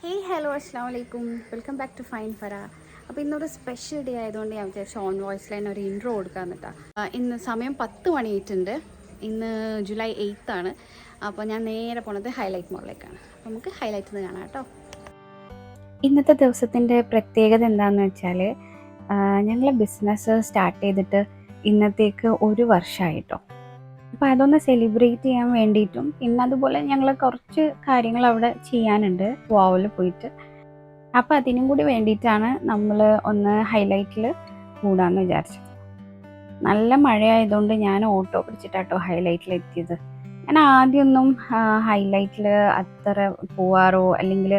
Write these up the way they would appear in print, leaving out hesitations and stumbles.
Hey hello അസ്സാം വലൈക്കും, welcome back to fine Farah. അപ്പോൾ ഇന്നൊരു സ്പെഷ്യൽ ഡേ ആയതുകൊണ്ട് ഞാൻ വിചാരിച്ചു ഓൺ വോയിസ് ലൈൻ ഒരു ഇൻട്രോ കൊടുക്കാൻ കേട്ടോ. ഇന്ന് സമയം 10 മണിയായിട്ടുണ്ട്. ഇന്ന് ജൂലൈ 8 ആണ്. അപ്പോൾ ഞാൻ നേരെ പോണത് ഹൈലൈറ്റ് മോളിലേക്കാണ്. അപ്പോൾ നമുക്ക് ഹൈലൈറ്റ് കാണാം കേട്ടോ. ഇന്നത്തെ ദിവസത്തിൻ്റെ പ്രത്യേകത എന്താണെന്ന് വെച്ചാൽ ഞങ്ങൾ ബിസിനസ് സ്റ്റാർട്ട് ചെയ്തിട്ട് ഇന്നത്തേക്ക് 1 വർഷമായിട്ടോ. അപ്പോൾ അതൊന്ന് സെലിബ്രേറ്റ് ചെയ്യാൻ വേണ്ടിയിട്ടും പിന്നെ അതുപോലെ ഞങ്ങൾ കുറച്ച് കാര്യങ്ങൾ അവിടെ ചെയ്യാനുണ്ട് വാവിൽ പോയിട്ട്. അപ്പോൾ അതിനും കൂടി വേണ്ടിയിട്ടാണ് നമ്മൾ ഒന്ന് ഹൈലൈറ്റിൽ കൂടാമെന്ന് വിചാരിച്ചത്. നല്ല മഴയായതുകൊണ്ട് ഞാൻ ഓട്ടോ പിടിച്ചിട്ടാട്ടോ ഹൈലൈറ്റിൽ എത്തിയത്. ഞാൻ ആദ്യമൊന്നും ഹൈലൈറ്റിൽ അത്ര പോവാറോ അല്ലെങ്കിൽ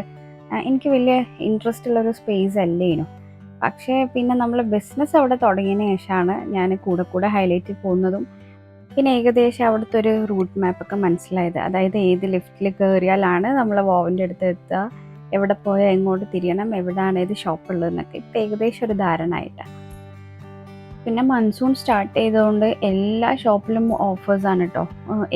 എനിക്ക് വലിയ ഇൻട്രസ്റ്റ് ഉള്ളൊരു സ്പേസ് അല്ലേനു. പക്ഷേ പിന്നെ നമ്മൾ ബിസിനസ് അവിടെ തുടങ്ങിയതിന് ശേഷമാണ് ഞാൻ കൂടെ ഹൈലൈറ്റിൽ പോകുന്നതും പിന്നെ ഏകദേശം അവിടുത്തെ ഒരു റൂട്ട് മാപ്പൊക്കെ മനസ്സിലായത്. അതായത് ഏത് ലിഫ്റ്റിൽ കയറിയാലാണ് നമ്മൾ വാവിൻ്റെ അടുത്ത് എത്തുക, എവിടെ പോയാൽ എങ്ങോട്ട് തിരിയണം, എവിടെയാണ് ഏത് ഷോപ്പുള്ളതെന്നൊക്കെ ഇപ്പം ഏകദേശം ഒരു ധാരണ ആയിട്ടാണ്. പിന്നെ മൺസൂൺ സ്റ്റാർട്ട് ചെയ്തതുകൊണ്ട് എല്ലാ ഷോപ്പിലും ഓഫേഴ്സാണ് കേട്ടോ.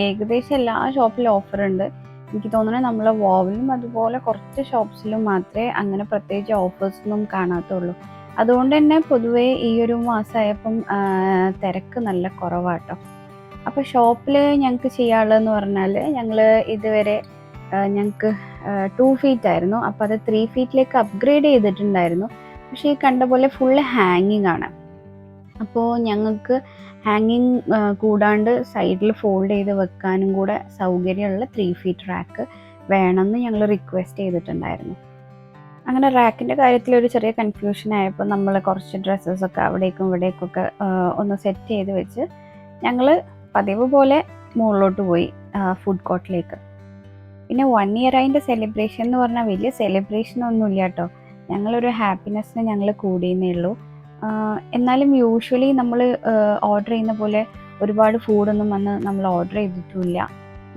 ഏകദേശം എല്ലാ ഷോപ്പിലും ഓഫറുണ്ട്. എനിക്ക് തോന്നുന്നത് നമ്മളെ വാവിലും അതുപോലെ കുറച്ച് ഷോപ്സിലും മാത്രമേ അങ്ങനെ പ്രത്യേകിച്ച് ഓഫേഴ്സൊന്നും കാണാത്തുള്ളൂ. അതുകൊണ്ട് തന്നെ പൊതുവേ ഈ ഒരു മാസമായപ്പം തിരക്ക് നല്ല കുറവാട്ടോ. അപ്പോൾ ഷോപ്പിൽ ഞങ്ങൾക്ക് ചെയ്യാനുള്ളതെന്ന് പറഞ്ഞാൽ ഞങ്ങൾ ഇതുവരെ ഞങ്ങൾക്ക് 2 ഫീറ്റ് ആയിരുന്നു. അപ്പോൾ അത് 3 ഫീറ്റിലേക്ക് അപ്ഗ്രേഡ് ചെയ്തിട്ടുണ്ടായിരുന്നു. പക്ഷേ ഈ കണ്ട പോലെ ഫുള്ള് ഹാങ്ങിങ് ആണ്. അപ്പോൾ ഞങ്ങൾക്ക് ഹാങ്ങിങ് കൂടാണ്ട് സൈഡിൽ ഫോൾഡ് ചെയ്ത് വെക്കാനും കൂടെ സൗകര്യമുള്ള 3 ഫീറ്റ് റാക്ക് വേണമെന്ന് ഞങ്ങൾ റിക്വസ്റ്റ് ചെയ്തിട്ടുണ്ടായിരുന്നു. അങ്ങനെ റാക്കിൻ്റെ കാര്യത്തിൽ ഒരു ചെറിയ കൺഫ്യൂഷൻ ആയപ്പോൾ നമ്മൾ കുറച്ച് ഡ്രസ്സസൊക്കെ അവിടേക്കും ഇവിടേക്കൊക്കെ ഒന്ന് സെറ്റ് ചെയ്ത് വെച്ച് ഞങ്ങൾ പതിവ് പോലെ മുകളിലോട്ട് പോയി ഫുഡ് കോർട്ടിലേക്ക്. പിന്നെ 1 ഇയർ അതിൻ്റെ സെലിബ്രേഷൻ എന്ന് പറഞ്ഞാൽ വലിയ സെലിബ്രേഷൻ ഒന്നുമില്ല കേട്ടോ. ഞങ്ങളൊരു ഹാപ്പിനെസ്സിന് ഞങ്ങൾ കൂടിയെന്നേ ഉള്ളൂ. എന്നാലും യൂഷ്വലി നമ്മൾ ഓർഡർ ചെയ്യുന്ന പോലെ ഒരുപാട് ഫുഡൊന്നും വന്ന് നമ്മൾ ഓർഡർ ചെയ്തിട്ടില്ല.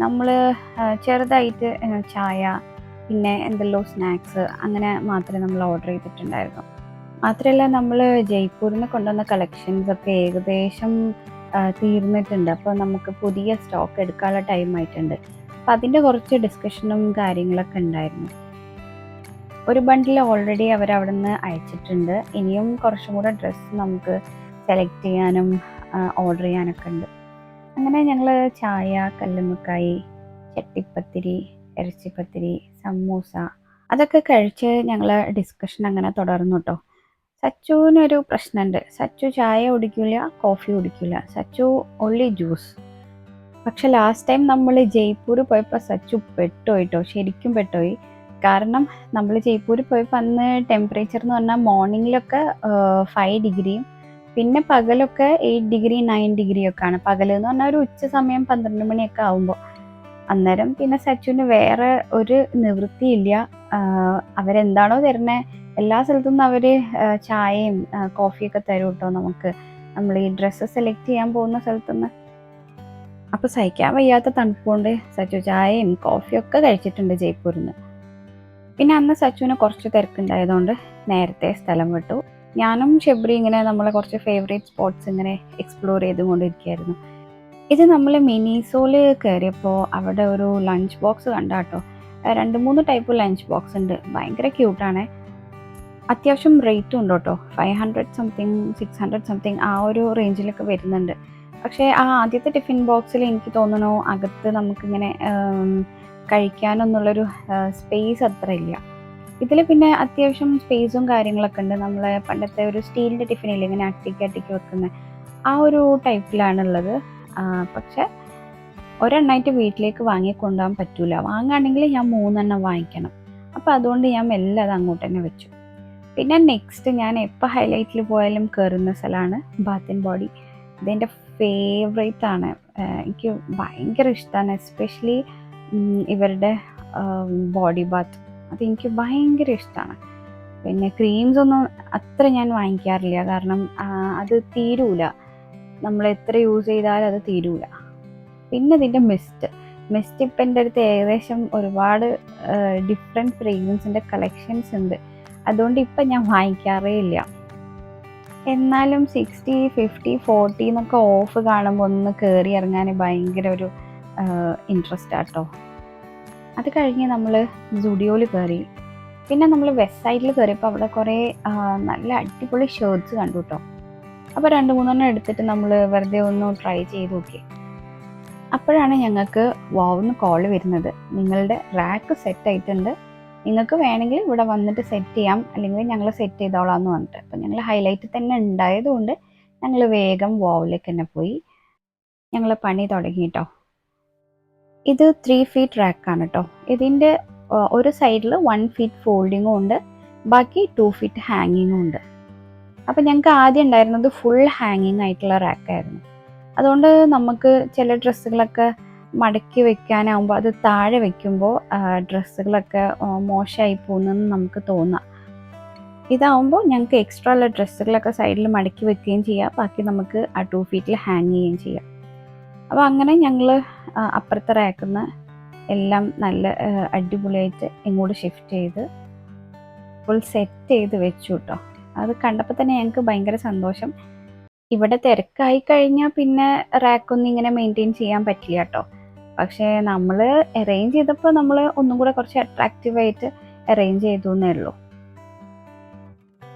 നമ്മൾ ചെറുതായിട്ട് ചായ പിന്നെ എന്തെല്ലോ സ്നാക്സ് അങ്ങനെ മാത്രമേ നമ്മൾ ഓർഡർ ചെയ്തിട്ടുണ്ടായിരുന്നു. മാത്രമല്ല നമ്മൾ ജയ്പൂരിൽ നിന്ന് കൊണ്ടുവന്ന കളക്ഷൻസൊക്കെ ഏകദേശം തീർന്നിട്ടുണ്ട്. അപ്പോൾ നമുക്ക് പുതിയ സ്റ്റോക്ക് എടുക്കാനുള്ള ടൈം ആയിട്ടുണ്ട്. അപ്പോൾ അതിൻ്റെ കുറച്ച് ഡിസ്കഷനും കാര്യങ്ങളൊക്കെ ഉണ്ടായിരുന്നു. ഒരു ബണ്ടിൽ ഓൾറെഡി അവരവിടെ നിന്ന് അയച്ചിട്ടുണ്ട്. ഇനിയും കുറച്ചും കൂടെ ഡ്രസ്സ് നമുക്ക് സെലക്ട് ചെയ്യാനും ഓർഡർ ചെയ്യാനൊക്കെ ഉണ്ട്. അങ്ങനെ ഞങ്ങൾ ചായ, കല്ലുമ്മക്കായി, ചട്ടിപ്പത്തിരി, ഇറച്ചിപ്പത്തിരി, സമൂസ അതൊക്കെ കഴിച്ച് ഞങ്ങൾ ഡിസ്കഷൻ അങ്ങനെ തുടർന്നു കേട്ടോ. സച്ചുവിനൊരു പ്രശ്നമുണ്ട്. സച്ചു ചായ കുടിക്കില്ല, കോഫി കുടിക്കില്ല. Sachu only juice. പക്ഷെ ലാസ്റ്റ് ടൈം നമ്മൾ ജയ്പൂർ പോയപ്പോൾ സച്ചു പെട്ടുപോയിട്ടോ, ശരിക്കും പെട്ടുപോയി. കാരണം നമ്മൾ ജയ്പൂർ പോയപ്പോൾ അന്ന് ടെമ്പറേച്ചർ എന്ന് പറഞ്ഞാൽ മോർണിംഗിലൊക്കെ 5 ഡിഗ്രിയും പിന്നെ പകലൊക്കെ 8 ഡിഗ്രി 9 ഡിഗ്രിയൊക്കെ ആണ്. പകലെന്ന് പറഞ്ഞാൽ ഒരു ഉച്ച സമയം 12 മണിയൊക്കെ ആകുമ്പോൾ. അന്നേരം പിന്നെ സച്ചുവിന് വേറെ ഒരു നിവൃത്തിയില്ല. അവരെന്താണോ തരുന്നത് എല്ലാ സ്ഥലത്തുനിന്നും അവർ ചായയും കോഫിയൊക്കെ തരും കേട്ടോ നമുക്ക്, നമ്മൾ ഈ ഡ്രസ്സ് സെലക്ട് ചെയ്യാൻ പോകുന്ന സ്ഥലത്തുനിന്ന്. അപ്പോൾ സഹിക്കാൻ വയ്യാത്ത തണുപ്പുകൊണ്ട് സച്ചു ചായയും കോഫിയൊക്കെ കഴിച്ചിട്ടുണ്ട് ജയ്പൂരിൽ നിന്ന്. പിന്നെ അന്ന് സച്ചുവിന് കുറച്ച് തിരക്കുണ്ടായതുകൊണ്ട് നേരത്തെ സ്ഥലം വിട്ടു. ഞാനും ഷെബ്രി ഇങ്ങനെ നമ്മളെ കുറച്ച് ഫേവറേറ്റ് സ്പോട്ട്സ് ഇങ്ങനെ എക്സ്പ്ലോർ ചെയ്തുകൊണ്ടിരിക്കുകയായിരുന്നു. ഇത് നമ്മൾ മിനിസോയിൽ കയറിയപ്പോൾ അവിടെ ഒരു ലഞ്ച് ബോക്സ് കണ്ടാട്ടോ. 2-3 ടൈപ്പ് ലഞ്ച് ബോക്സ് ഉണ്ട്. ഭയങ്കര ക്യൂട്ടാണ്. അത്യാവശ്യം റേറ്റും ഉണ്ട് കേട്ടോ. 500 സംതിങ് 600 സംതിങ് ആ ഒരു റേഞ്ചിലൊക്കെ വരുന്നുണ്ട്. പക്ഷേ ആ ആദ്യത്തെ ടിഫിൻ ബോക്സിൽ എനിക്ക് തോന്നുന്നു അകത്ത് നമുക്കിങ്ങനെ കഴിക്കാനൊന്നുള്ളൊരു സ്പേസ് അത്ര ഇല്ല. ഇതിൽ പിന്നെ അത്യാവശ്യം സ്പേസും കാര്യങ്ങളൊക്കെ ഉണ്ട്. നമ്മളെ പണ്ടത്തെ ഒരു സ്റ്റീലിൻ്റെ ടിഫിനില്ല ഇങ്ങനെ അട്ടിക്ക് വെക്കുന്ന ആ ഒരു ടൈപ്പിലാണുള്ളത്. പക്ഷെ ഒരെണ്ണമായിട്ട് വീട്ടിലേക്ക് വാങ്ങിക്കൊണ്ടുപോകാൻ പറ്റൂല. വാങ്ങുകയാണെങ്കിൽ ഞാൻ 3 എണ്ണം വാങ്ങിക്കണം. അപ്പോൾ അതുകൊണ്ട് ഞാൻ മെല്ലെ അത് അങ്ങോട്ട് തന്നെ വെച്ചു. പിന്നെ നെക്സ്റ്റ് ഞാൻ എപ്പോൾ ഹൈലൈറ്റിൽ പോയാലും കയറുന്ന സ്ഥലമാണ് ബാത്ത് ആൻഡ് ബോഡി. ഇതെൻ്റെ ഫേവറേറ്റ് ആണ്. എനിക്ക് ഭയങ്കര ഇഷ്ടമാണ്. എസ്പെഷ്യലി ഇവരുടെ ബോഡി ബാത്ത് അതെനിക്ക് ഭയങ്കര ഇഷ്ടമാണ്. പിന്നെ ക്രീംസ് ഒന്നും അത്ര ഞാൻ വാങ്ങിക്കാറില്ല. കാരണം അത് തീരൂല, നമ്മൾ എത്ര യൂസ് ചെയ്താലും അത് തീരൂല. പിന്നെ ഇതിൻ്റെ മിസ്റ്റ് ഇപ്പം എൻ്റെ അടുത്ത് ഏകദേശം ഒരുപാട് ഡിഫറെൻറ്റ് ഫ്രേഗ്രൻസിൻ്റെ കളക്ഷൻസ് ഉണ്ട്. അതുകൊണ്ട് ഇപ്പം ഞാൻ വാങ്ങിക്കാറേ ഇല്ല. എന്നാലും 60, 50, 40 എന്നൊക്കെ ഓഫ് കാണുമ്പോൾ ഒന്ന് കയറി ഇറങ്ങാൻ ഭയങ്കര ഒരു ഇൻട്രസ്റ്റ് ആട്ടോ. അത് കഴിഞ്ഞ് നമ്മൾ സുഡിയോയിൽ കയറി. പിന്നെ നമ്മൾ വെസ്റ്റ് സൈഡിൽ കയറിയപ്പോൾ അവിടെ കുറേ നല്ല അടിപൊളി ഷർട്ട്സ് കണ്ടു കേട്ടോ. അപ്പോൾ 2-3 എടുത്തിട്ട് നമ്മൾ വെറുതെ ഒന്ന് ട്രൈ ചെയ്ത് നോക്കി. അപ്പോഴാണ് ഞങ്ങൾക്ക് വാവ്ന്ന് കോൾ വരുന്നത്, നിങ്ങളുടെ റാക്ക് സെറ്റ് ആയിട്ടുണ്ട്, നിങ്ങൾക്ക് വേണമെങ്കിൽ ഇവിടെ വന്നിട്ട് സെറ്റ് ചെയ്യാം, അല്ലെങ്കിൽ ഞങ്ങൾ സെറ്റ് ചെയ്തോളാം എന്ന് പറഞ്ഞിട്ട്. അപ്പോൾ ഞങ്ങൾ ഹൈലൈറ്റ് തന്നെ ഉണ്ടായതുകൊണ്ട് ഞങ്ങൾ വേഗം വാവിലേക്ക് തന്നെ പോയി ഞങ്ങൾ പണി തുടങ്ങി കേട്ടോ. ഇത് 3 ഫീറ്റ് റാക്കാണ് കേട്ടോ. ഇതിൻ്റെ ഒരു സൈഡിൽ 1 ഫീറ്റ് ഫോൾഡിങ്ങും ഉണ്ട്, ബാക്കി 2 ഫീറ്റ് ഹാങ്ങിങ്ങും ഉണ്ട്. അപ്പോൾ ഞങ്ങൾക്ക് ആദ്യം ഉണ്ടായിരുന്നത് ഫുൾ ഹാങ്ങിങ് ആയിട്ടുള്ള റാക്കായിരുന്നു. അതുകൊണ്ട് നമുക്ക് ചില ഡ്രസ്സുകളൊക്കെ മടക്കി വെക്കാനാവുമ്പോൾ അത് താഴെ വെക്കുമ്പോൾ ഡ്രസ്സുകളൊക്കെ മോശമായി പോകുന്നെന്ന് നമുക്ക് തോന്നാം. ഇതാവുമ്പോൾ ഞങ്ങൾക്ക് എക്സ്ട്രാ ഉള്ള ഡ്രസ്സുകളൊക്കെ സൈഡിൽ മടക്കി വെക്കുകയും ചെയ്യാം, ബാക്കി നമുക്ക് ആ 2 ഫീറ്റിൽ ഹാങ് ചെയ്യുകയും ചെയ്യാം. അപ്പോൾ അങ്ങനെ ഞങ്ങൾ അപ്പുറത്തെ റാക്കുന്ന എല്ലാം നല്ല അടിപൊളിയായിട്ട് ഇങ്ങോട്ട് ഷിഫ്റ്റ് ചെയ്ത് ഫുൾ സെറ്റ് ചെയ്ത് വെച്ചു കേട്ടോ. അത് കണ്ടപ്പോൾ തന്നെ ഞങ്ങൾക്ക് ഭയങ്കര സന്തോഷം. ഇവിടെ തിരക്കായി കഴിഞ്ഞാൽ പിന്നെ റാക്കൊന്നും ഇങ്ങനെ മെയിൻറ്റെയിൻ ചെയ്യാൻ പറ്റില്ല കേട്ടോ. പക്ഷേ നമ്മൾ അറേഞ്ച് ചെയ്തപ്പോൾ നമ്മൾ ഒന്നും കൂടെ കുറച്ച് അട്രാക്റ്റീവായിട്ട് അറേഞ്ച് ചെയ്തു എന്നേ ഉള്ളൂ.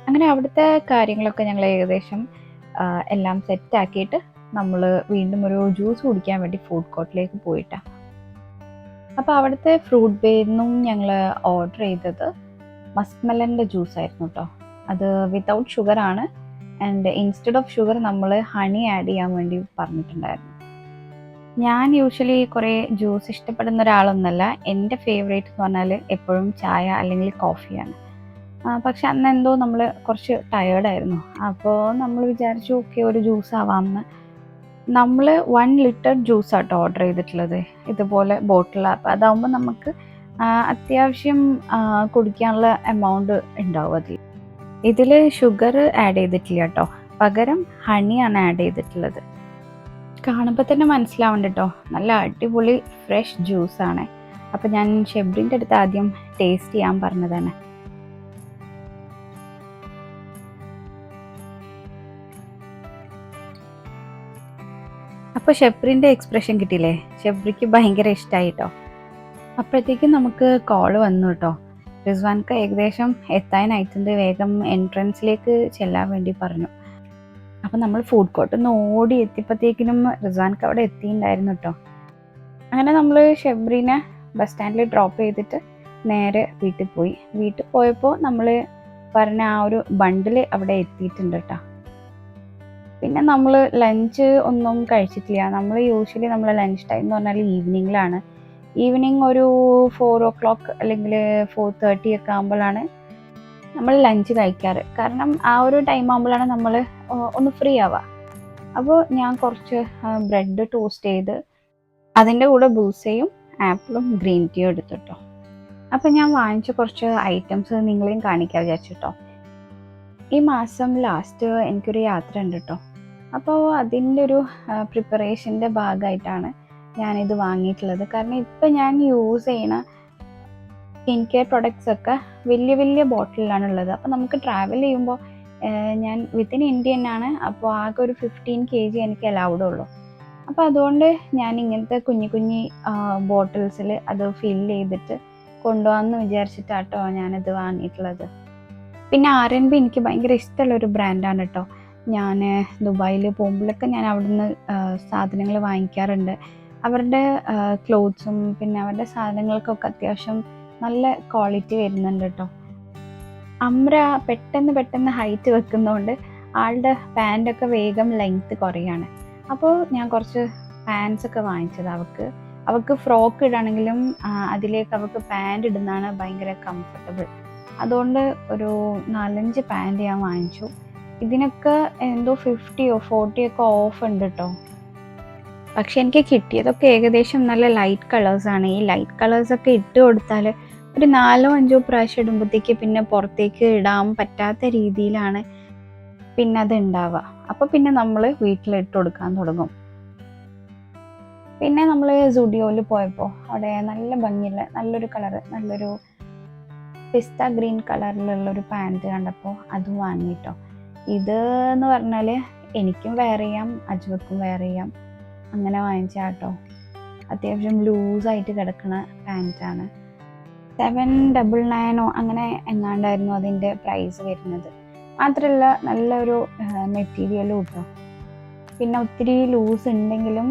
അങ്ങനെ അവിടുത്തെ കാര്യങ്ങളൊക്കെ ഞങ്ങൾ ഏകദേശം എല്ലാം സെറ്റാക്കിയിട്ട് നമ്മൾ വീണ്ടും ഒരു ജ്യൂസ് കുടിക്കാൻ വേണ്ടി ഫുഡ് കോർട്ടിലേക്ക് പോയിട്ടാണ്. അപ്പോൾ അവിടുത്തെ ഫ്രൂട്ട് ബേയിൽ ഞങ്ങൾ ഓർഡർ ചെയ്തത് മസ്ക്മെലൻ്റെ ജ്യൂസായിരുന്നു കേട്ടോ. അത് വിത്തൗട്ട് ഷുഗറാണ്, ആൻഡ് ഇൻസ്റ്റെഡ് ഓഫ് ഷുഗർ നമ്മൾ ഹണി ആഡ് ചെയ്യാൻ വേണ്ടി പറഞ്ഞിട്ടുണ്ടായിരുന്നു. ഞാൻ യൂഷ്വലി കുറേ ജ്യൂസ് ഇഷ്ടപ്പെടുന്ന ഒരാളൊന്നല്ല. എൻ്റെ ഫേവറേറ്റ് എന്ന് പറഞ്ഞാൽ എപ്പോഴും ചായ അല്ലെങ്കിൽ കോഫിയാണ്. പക്ഷെ അന്ന് എന്തോ നമ്മൾ കുറച്ച് ടയേർഡായിരുന്നു. അപ്പോൾ നമ്മൾ വിചാരിച്ചു ഓക്കെ ഒരു ജ്യൂസ് ആവാമെന്ന്. നമ്മൾ 1 ലിറ്റർ ജ്യൂസാട്ടോ ഓർഡർ ചെയ്തിട്ടുള്ളത്, ഇതുപോലെ ബോട്ടിൽ. അപ്പോൾ അതാവുമ്പോൾ നമുക്ക് അത്യാവശ്യം കുടിക്കാനുള്ള എമൗണ്ട് ഉണ്ടാവും അതിൽ. ഇതിൽ ഷുഗർ ആഡ് ചെയ്തിട്ടില്ല കേട്ടോ, പകരം ഹണിയാണ് ആഡ് ചെയ്തിട്ടുള്ളത്. കാണുമ്പോൾ തന്നെ മനസ്സിലാവുന്നുണ്ട് കേട്ടോ, നല്ല അടിപൊളി ഫ്രഷ് ജ്യൂസാണ്. അപ്പോൾ ഞാൻ ഷെബ്രിൻ്റെ അടുത്ത് ആദ്യം ടേസ്റ്റ് ചെയ്യാൻ പറഞ്ഞതാണ്. അപ്പോൾ ഷെബ്രിൻ്റെ എക്സ്പ്രഷൻ കിട്ടിയില്ലേ, ഷെബ്രിക്ക് ഭയങ്കര ഇഷ്ടമായി കേട്ടോ. അപ്പോഴത്തേക്കും നമുക്ക് കോള് വന്നു കേട്ടോ. റിസ്വാൻക്ക് ഏകദേശം എത്താനായിട്ടുണ്ട്, വേഗം എൻട്രൻസിലേക്ക് ചെല്ലാൻ വേണ്ടി പറഞ്ഞു. അപ്പം നമ്മൾ ഫുഡ് കോർട്ടിൽ നിന്ന് ഓടി എത്തിയപ്പോഴത്തേക്കിനും റിസ്വാൻക്ക് അവിടെ എത്തിയിട്ടുണ്ടായിരുന്നു കേട്ടോ. അങ്ങനെ നമ്മൾ ഷെബ്രീനെ ബസ് സ്റ്റാൻഡിൽ ഡ്രോപ്പ് ചെയ്തിട്ട് നേരെ വീട്ടിൽ പോയി. വീട്ടിൽ പോയപ്പോൾ നമ്മൾ പറഞ്ഞ ആ ഒരു ബണ്ടിൽ അവിടെ എത്തിയിട്ടുണ്ട് കേട്ടോ. പിന്നെ നമ്മൾ ലഞ്ച് ഒന്നും കഴിച്ചിട്ടില്ല. നമ്മൾ യൂഷ്വലി നമ്മൾ ലഞ്ച് ടൈം എന്ന് പറഞ്ഞാൽ ഈവനിങ്ങിലാണ്. ഈവനിങ് ഒരു 4 o'clock അല്ലെങ്കിൽ 4:30 ഒക്കെ ആകുമ്പോഴാണ് നമ്മൾ ലഞ്ച് കഴിക്കാറ്. കാരണം ആ ഒരു ടൈം ആകുമ്പോഴാണ് നമ്മൾ ഒന്ന് ഫ്രീ ആവുക. അപ്പോൾ ഞാൻ കുറച്ച് ബ്രെഡ് ടോസ്റ്റ് ചെയ്ത് അതിൻ്റെ കൂടെ ബൂസയും ആപ്പിളും ഗ്രീൻ ടീയും എടുത്തിട്ടോ. അപ്പോൾ ഞാൻ വാങ്ങിച്ച കുറച്ച് ഐറ്റംസ് നിങ്ങളെയും കാണിക്കാൻ വിചാരിച്ചിട്ടോ. ഈ മാസം ലാസ്റ്റ് എനിക്കൊരു യാത്ര ഉണ്ട് കേട്ടോ. അപ്പോൾ അതിൻ്റെ ഒരു പ്രിപ്പറേഷൻ്റെ ഭാഗമായിട്ടാണ് ഞാനിത് വാങ്ങിയിട്ടുള്ളത്. കാരണം ഇപ്പം ഞാൻ യൂസ് ചെയ്യണ സ്കിൻ കെയർ പ്രൊഡക്ട്സ് ഒക്കെ വലിയ വലിയ ബോട്ടിലാണുള്ളത്. അപ്പോൾ നമുക്ക് ട്രാവൽ ചെയ്യുമ്പോൾ ഞാൻ വിത്തിൻ ഇന്ത്യ തന്നെയാണ്, അപ്പോൾ ആകെ ഒരു 15 kg എനിക്ക് അലൗഡ് ഉള്ളൂ. അപ്പോൾ അതുകൊണ്ട് ഞാൻ ഇങ്ങനത്തെ കുഞ്ഞു കുഞ്ഞി ബോട്ടിൽസിൽ അത് ഫില്ല് ചെയ്തിട്ട് കൊണ്ടുപോകാമെന്ന് വിചാരിച്ചിട്ടാട്ടോ ഞാനിത് വാങ്ങിയിട്ടുള്ളത്. പിന്നെ R&B എനിക്ക് ഭയങ്കര ഇഷ്ടമുള്ളൊരു ബ്രാൻഡാണ് കേട്ടോ. ഞാൻ ദുബായിൽ പോകുമ്പോഴൊക്കെ ഞാൻ അവിടുന്ന് സാധനങ്ങൾ വാങ്ങിക്കാറുണ്ട്. അവരുടെ ക്ലോത്ത്സും പിന്നെ അവരുടെ സാധനങ്ങൾക്കൊക്കെ അത്യാവശ്യം നല്ല ക്വാളിറ്റി വരുന്നുണ്ട് കേട്ടോ. അമ്ര പെട്ടെന്ന് ഹൈറ്റ് വെക്കുന്നതുകൊണ്ട് ആളുടെ പാൻറ്റൊക്കെ വേഗം ലെങ്ത്ത് കുറയാണ്. അപ്പോൾ ഞാൻ കുറച്ച് പാൻസൊക്കെ വാങ്ങിച്ചത്. അവൾക്ക് ഫ്രോക്ക് ഇടാണെങ്കിലും അതിലേക്ക് അവൾക്ക് പാൻറ് ഇടുന്നതാണ് ഭയങ്കര കംഫർട്ടബിൾ. അതുകൊണ്ട് ഒരു 4-5 പാൻറ് ഞാൻ വാങ്ങിച്ചു. ഇതിനൊക്കെ എന്തോ 50 or 40 ഒക്കെ ഓഫ് ഉണ്ട് കേട്ടോ. പക്ഷെ എനിക്ക് കിട്ടിയതൊക്കെ ഏകദേശം നല്ല ലൈറ്റ് കളേഴ്സാണ്. ഈ ലൈറ്റ് കളേഴ്സൊക്കെ ഇട്ട് കൊടുത്താൽ ഒരു 4-5 പ്രാവശ്യം ഇടുമ്പോഴത്തേക്ക് പിന്നെ പുറത്തേക്ക് ഇടാൻ പറ്റാത്ത രീതിയിലാണ് പിന്നെ അത് ഉണ്ടാവുക. അപ്പോൾ പിന്നെ നമ്മൾ വീട്ടിലിട്ട് കൊടുക്കാൻ തുടങ്ങും. പിന്നെ നമ്മൾ സുഡിയോയിൽ പോയപ്പോൾ അവിടെ നല്ല ഭംഗിയുള്ള നല്ലൊരു കളറ്, നല്ലൊരു പിസ്ത ഗ്രീൻ കളറിലുള്ളൊരു പാൻറ്റ് കണ്ടപ്പോൾ അതും വാങ്ങിട്ടോ. ഇത് എന്ന് പറഞ്ഞാൽ എനിക്കും വെയർ ചെയ്യാം, അജ്വക്കും വെയർ ചെയ്യാം, അങ്ങനെ വാങ്ങിച്ചാട്ടോ. അത്യാവശ്യം ലൂസായിട്ട് കിടക്കുന്ന പാൻറ്റാണ്. 799 അങ്ങനെ എങ്ങാണ്ടായിരുന്നു അതിൻ്റെ പ്രൈസ് വരുന്നത്. മാത്രമല്ല നല്ലൊരു മെറ്റീരിയലും കേട്ടോ. പിന്നെ ഒത്തിരി ലൂസ് ഉണ്ടെങ്കിലും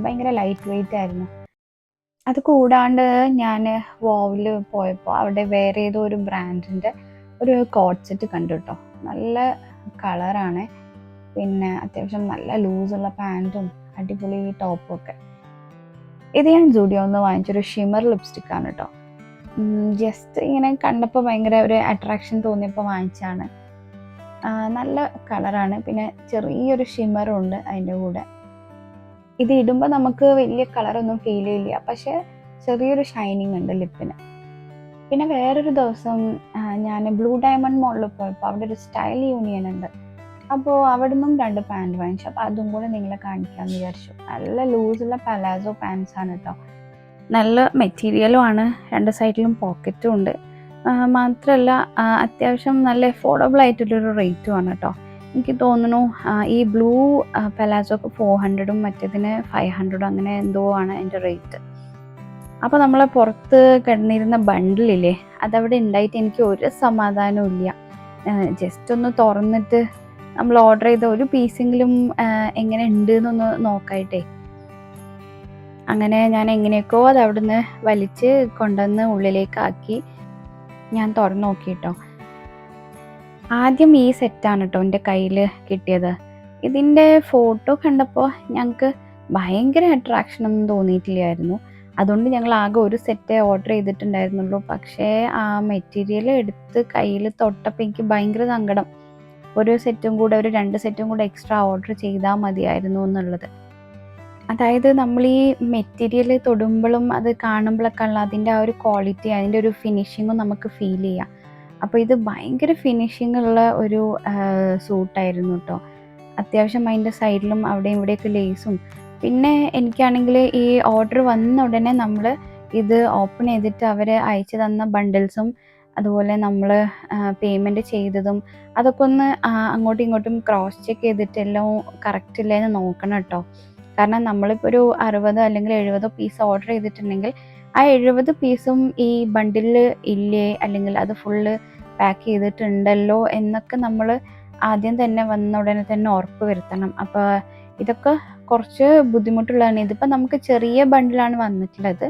ഭയങ്കര ലൈറ്റ് വെയിറ്റ് ആയിരുന്നു. അത് കൂടാണ്ട് ഞാൻ വോവിൽ പോയപ്പോൾ അവിടെ വേറെ ഏതോ ഒരു ബ്രാൻഡിൻ്റെ ഒരു കോട്ട് സെറ്റ് കണ്ടു കേട്ടോ. നല്ല കളറാണ്, പിന്നെ അത്യാവശ്യം നല്ല ലൂസുള്ള പാൻറ്റും അടിപൊളി ടോപ്പും ഒക്കെ. ഇത് ഞാൻ ജൂഡിയോന്ന് വാങ്ങിച്ചൊരു ഷിമർ ലിപ്സ്റ്റിക്കാണ് കേട്ടോ. ജസ്റ്റ് ഇങ്ങനെ കണ്ടപ്പോൾ ഭയങ്കര ഒരു അട്രാക്ഷൻ തോന്നിയപ്പോൾ വാങ്ങിച്ചാണ്. നല്ല കളറാണ്, പിന്നെ ചെറിയൊരു ഷിമറും ഉണ്ട് അതിൻ്റെ കൂടെ. ഇത് ഇടുമ്പോൾ നമുക്ക് വലിയ കളറൊന്നും ഫീൽ ചെയ്യില്ല, പക്ഷേ ചെറിയൊരു ഷൈനിങ് ഉണ്ട് ലിപ്പിന്. പിന്നെ വേറൊരു ദിവസം ഞാൻ ബ്ലൂ ഡയമണ്ട് മോളിൽ പോയപ്പോൾ അവിടെ ഒരു സ്റ്റൈൽ യൂണിയൻ ഉണ്ട്. അപ്പോൾ അവിടെ നിന്നും 2 പാൻറ് വാങ്ങിച്ചു. അപ്പോൾ അതും കൂടെ നിങ്ങളെ കാണിക്കാമെന്ന് വിചാരിച്ചു. നല്ല ലൂസുള്ള പലാസോ പാൻസ് ആണ് കേട്ടോ. നല്ല മെറ്റീരിയലും ആണ്, 2 സൈഡിലും പോക്കറ്റും ഉണ്ട്. മാത്രമല്ല അത്യാവശ്യം നല്ല അഫോർഡബിൾ ആയിട്ടുള്ളൊരു റേറ്റും ആണ് കേട്ടോ. എനിക്ക് തോന്നുന്നു ഈ ബ്ലൂ പലാസോക്ക് 400ഉം മറ്റേതിന് 500 അങ്ങനെ എന്തോ ആണ് അതിൻ്റെ റേറ്റ്. അപ്പോൾ നമ്മൾ പുറത്ത് കിടന്നിരുന്ന ബണ്ടിലില്ലേ, അതവിടെ ഉണ്ടായിട്ട് എനിക്ക് ഒരു സമാധാനവും ഇല്ല. ജസ്റ്റ് ഒന്ന് തുറന്നിട്ട് നമ്മൾ ഓർഡർ ചെയ്ത ഒരു പീസെങ്കിലും എങ്ങനെ ഉണ്ട് എന്നൊന്ന് നോക്കായിട്ടേ. അങ്ങനെ ഞാൻ എങ്ങനെയൊക്കെയോ അത് അവിടുന്ന് വലിച്ച് കൊണ്ടുവന്ന് ഉള്ളിലേക്കാക്കി ഞാൻ തുറന്നു നോക്കിയിട്ടോ. ആദ്യം ഈ സെറ്റാണ് കേട്ടോ എൻ്റെ കയ്യിൽ കിട്ടിയത്. ഇതിൻ്റെ ഫോട്ടോ കണ്ടപ്പോൾ ഞങ്ങൾക്ക് ഭയങ്കര അട്രാക്ഷനൊന്നും തോന്നിയിട്ടില്ലായിരുന്നു. അതുകൊണ്ട് ഞങ്ങൾ ആകെ ഒരു സെറ്റ് ഓർഡർ ചെയ്തിട്ടുണ്ടായിരുന്നുള്ളൂ. പക്ഷേ ആ മെറ്റീരിയൽ എടുത്ത് കയ്യിൽ തൊട്ടപ്പോൾ എനിക്ക് ഭയങ്കര സങ്കടം. ഒരു സെറ്റും കൂടെ, ഒരു 2 സെറ്റും കൂടെ എക്സ്ട്രാ ഓർഡർ ചെയ്താൽ മതിയായിരുന്നു എന്നുള്ളത്. അതായത് നമ്മൾ ഈ മെറ്റീരിയൽ തൊടുമ്പോഴും അത് കാണുമ്പോഴൊക്കെ ഉള്ള അതിൻ്റെ ആ ഒരു ക്വാളിറ്റി, അതിൻ്റെ ഒരു ഫിനിഷിങ്ങും നമുക്ക് ഫീൽ ചെയ്യാം. അപ്പോൾ ഇത് ഭയങ്കര ഫിനിഷിംഗ് ഉള്ള ഒരു സൂട്ടായിരുന്നു കേട്ടോ. അത്യാവശ്യം അതിൻ്റെ സൈഡിലും അവിടെയും ഇവിടെയൊക്കെ ലേസും. പിന്നെ എനിക്കാണെങ്കിൽ ഈ ഓർഡർ വന്ന ഉടനെ നമ്മൾ ഇത് ഓപ്പൺ ചെയ്തിട്ട് അവർ അയച്ചു തന്ന ബണ്ടിൽസും അതുപോലെ നമ്മൾ പേയ്മെൻറ്റ് ചെയ്തതും അതൊക്കെ ഒന്ന് അങ്ങോട്ടും ഇങ്ങോട്ടും ക്രോസ് ചെക്ക് ചെയ്തിട്ട് എല്ലാം കറക്റ്റ് ഇല്ലേന്ന് നോക്കണം കേട്ടോ. കാരണം നമ്മളിപ്പോൾ ഒരു 60 അല്ലെങ്കിൽ 70 പീസ് ഓർഡർ ചെയ്തിട്ടുണ്ടെങ്കിൽ ആ 70 പീസും ഈ ബണ്ടിൽ ഇല്ലേ, അല്ലെങ്കിൽ അത് ഫുള്ള് പാക്ക് ചെയ്തിട്ടുണ്ടല്ലോ എന്നൊക്കെ നമ്മൾ ആദ്യം തന്നെ വന്ന ഉടനെ തന്നെ ഉറപ്പ് വരുത്തണം. അപ്പോൾ ഇതൊക്കെ കുറച്ച് ബുദ്ധിമുട്ടുള്ളതാണ്. ഇതിപ്പോൾ നമുക്ക് ചെറിയ ബണ്ടിലാണ് വന്നിട്ടുള്ളത്.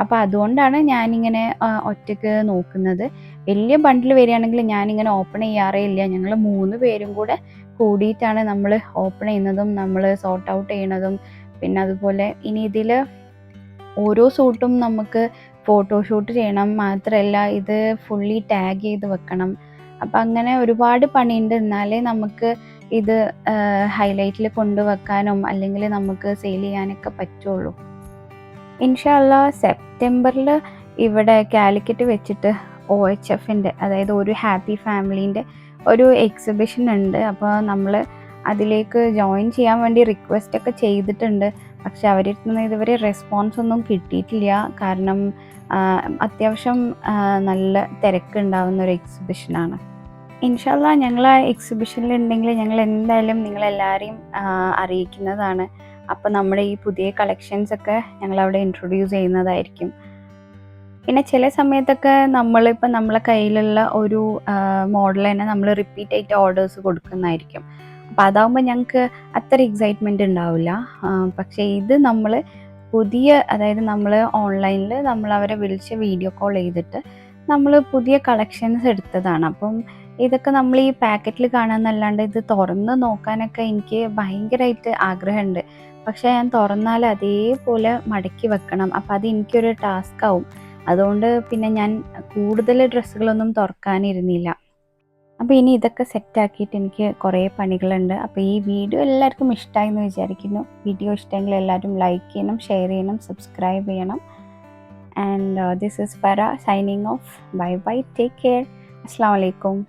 അപ്പോൾ അതുകൊണ്ടാണ് ഞാനിങ്ങനെ ഒറ്റയ്ക്ക് നോക്കുന്നത്. വലിയ ബണ്ടിൽ വരികയാണെങ്കിൽ ഞാനിങ്ങനെ ഓപ്പൺ ചെയ്യാറേ ഇല്ല. ഞങ്ങൾ 3 പേരും കൂടെ കൂടിയിട്ടാണ് നമ്മൾ ഓപ്പൺ ചെയ്യുന്നതും നമ്മൾ സോർട്ട് ഔട്ട് ചെയ്യണതും. പിന്നെ അതുപോലെ ഇനി ഇതിൽ ഓരോ സൂട്ടും നമുക്ക് ഫോട്ടോഷൂട്ട് ചെയ്യണം, മാത്രമല്ല ഇത് ഫുള്ളി ടാഗ് ചെയ്ത് വെക്കണം. അപ്പം അങ്ങനെ ഒരുപാട് പണിയുണ്ട്. എന്നാലേ നമുക്ക് ഇത് ഹൈലൈറ്റിൽ കൊണ്ടുവെക്കാനും അല്ലെങ്കിൽ നമുക്ക് സെയിൽ ചെയ്യാനൊക്കെ പറ്റുള്ളൂ. ഇൻഷാ അല്ലാഹ് സെപ്റ്റംബറിൽ ഇവിടെ കാലിക്കറ്റ് വെച്ചിട്ട് OHFൻ്റെ, അതായത് ഒരു ഹാപ്പി ഫാമിലീൻ്റെ ഒരു എക്സിബിഷൻ ഉണ്ട്. അപ്പോൾ നമ്മൾ അതിലേക്ക് ജോയിൻ ചെയ്യാൻ വേണ്ടി റിക്വസ്റ്റ് ഒക്കെ ചെയ്തിട്ടുണ്ട്. പക്ഷെ അവരിൽ നിന്ന് ഇതുവരെ റെസ്പോൺസ് ഒന്നും കിട്ടിയിട്ടില്ല. കാരണം അത്യാവശ്യം നല്ല തിരക്കുണ്ടാവുന്ന ഒരു എക്സിബിഷനാണ്. ഇൻഷാ അല്ലാഹ് ഞങ്ങൾ ആ എക്സിബിഷനിലുണ്ടെങ്കിൽ ഞങ്ങൾ എന്തായാലും നിങ്ങളെല്ലാവരെയും അറിയിക്കുന്നതാണ്. അപ്പോൾ നമ്മുടെ ഈ പുതിയ കളക്ഷൻസൊക്കെ ഞങ്ങളവിടെ ഇൻട്രൊഡ്യൂസ് ചെയ്യുന്നതായിരിക്കും. പിന്നെ ചില സമയത്തൊക്കെ നമ്മളിപ്പോൾ നമ്മളെ കയ്യിലുള്ള ഒരു മോഡൽ തന്നെ നമ്മൾ റിപ്പീറ്റ് ആയിട്ട് ഓർഡേഴ്സ് കൊടുക്കുന്നതായിരിക്കും. അപ്പോൾ അതാകുമ്പോൾ ഞങ്ങൾക്ക് അത്ര എക്സൈറ്റ്മെൻറ്റ് ഉണ്ടാവില്ല. പക്ഷേ ഇത് നമ്മൾ പുതിയ, അതായത് നമ്മൾ ഓൺലൈനിൽ നമ്മൾ അവരെ വിളിച്ച് വീഡിയോ കോൾ ചെയ്തിട്ട് നമ്മൾ പുതിയ കളക്ഷൻസ് എടുത്തതാണ്. അപ്പം ഇതൊക്കെ നമ്മൾ ഈ പാക്കറ്റിൽ കാണാമെന്നല്ലാണ്ട് ഇത് തുറന്ന് നോക്കാനൊക്കെ എനിക്ക് ഭയങ്കരമായിട്ട് ആഗ്രഹമുണ്ട്. പക്ഷേ ഞാൻ തുറന്നാൽ അതേപോലെ മടക്കി വെക്കണം. അപ്പോൾ അത് എനിക്കൊരു ടാസ്ക് ആവും. അതുകൊണ്ട് പിന്നെ ഞാൻ കൂടുതൽ ഡ്രസ്സുകളൊന്നും തുറക്കാനിരുന്നില്ല. അപ്പോൾ ഇനി ഇതൊക്കെ സെറ്റാക്കിയിട്ട് എനിക്ക് കുറേ പണികളുണ്ട്. അപ്പോൾ ഈ വീഡിയോ എല്ലാവർക്കും ഇഷ്ടമായി എന്ന് വിചാരിക്കുന്നു. വീഡിയോ ഇഷ്ടമെങ്കിൽ എല്ലാവരും ലൈക്ക് ചെയ്യണം, ഷെയർ ചെയ്യണം, സബ്സ്ക്രൈബ് ചെയ്യണം. And this is Farah signing off. Bye bye, take care. അസ്സലാമു അലൈക്കും.